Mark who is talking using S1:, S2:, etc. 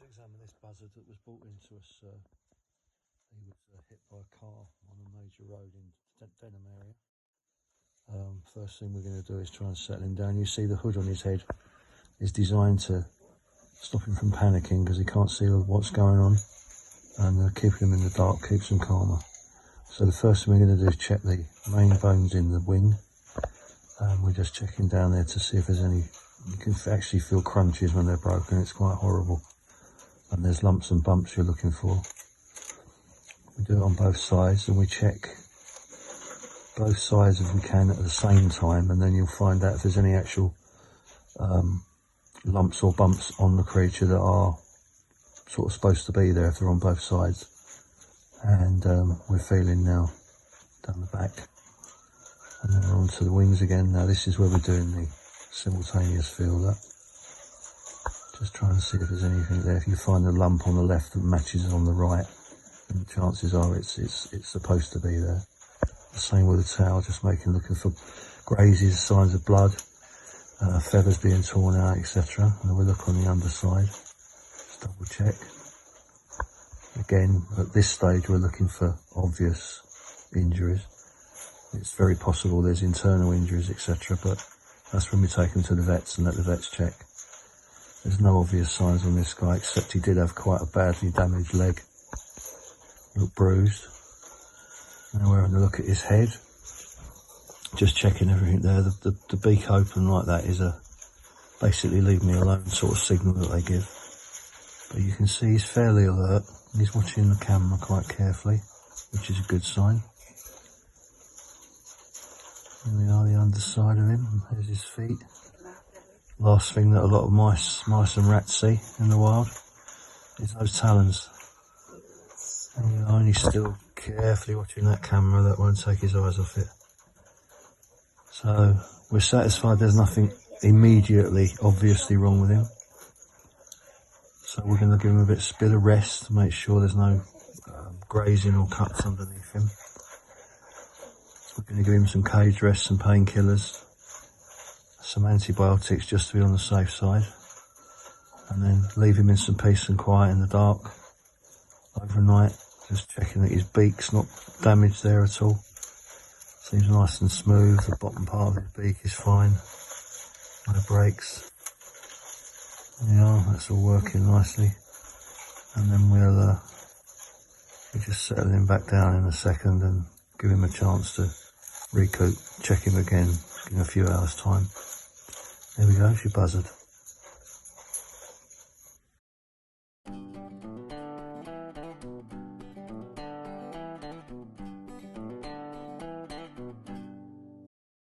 S1: examine this buzzard that was brought into us. He was hit by a car on a major road in Denham area. First thing we're going to do is try and settle him down. You see the hood on his head is designed to stop him from panicking because he can't see what's going on, and keeping him in the dark keeps him calmer. So the first thing we're going to do is check the main bones in the wing. We're just checking down there to see if there's any. You can actually feel crunches when they're broken. It's quite horrible. And there's lumps and bumps you're looking for. We do it on both sides, and we check both sides if we can at the same time, and then you'll find out if there's any actual lumps or bumps on the creature that are sort of supposed to be there if they're on both sides. And we're feeling now down the back, and then we're onto the wings again. Now this is where we're doing the simultaneous feel. That just trying to see if there's anything there. If you find a lump on the left that matches on the right, then the chances are it's supposed to be there. The same with the tail, just looking for grazes, signs of blood, feathers being torn out, etc. And we'll look on the underside, just double check. Again, at this stage we're looking for obvious injuries. It's very possible there's internal injuries, etc. But that's when we take them to the vets and let the vets check. There's no obvious signs on this guy, except he did have quite a badly damaged leg. Look bruised. Now we're having a look at his head. Just checking everything there. The beak open like that is a basically leave me alone sort of signal that they give. But you can see he's fairly alert. He's watching the camera quite carefully, which is a good sign. Here we are, the underside of him. There's his feet. Last thing that a lot of mice and rats see in the wild is those talons. And you're only still carefully watching that camera. That won't take his eyes off it. So we're satisfied there's nothing immediately obviously wrong with him. So we're going to give him a bit of rest to make sure there's no grazing or cuts underneath him. So we're going to give him some cage rest, some painkillers, some antibiotics just to be on the safe side, and then leave him in some peace and quiet in the dark overnight, just checking that his beak's not damaged there at all. Seems nice and smooth. The bottom part of his beak is fine, no breaks. Yeah, that's all working nicely. And then we'll just settle him back down in a second and give him a chance to recoup, check him again in a few hours time. There we go, it's your buzzard.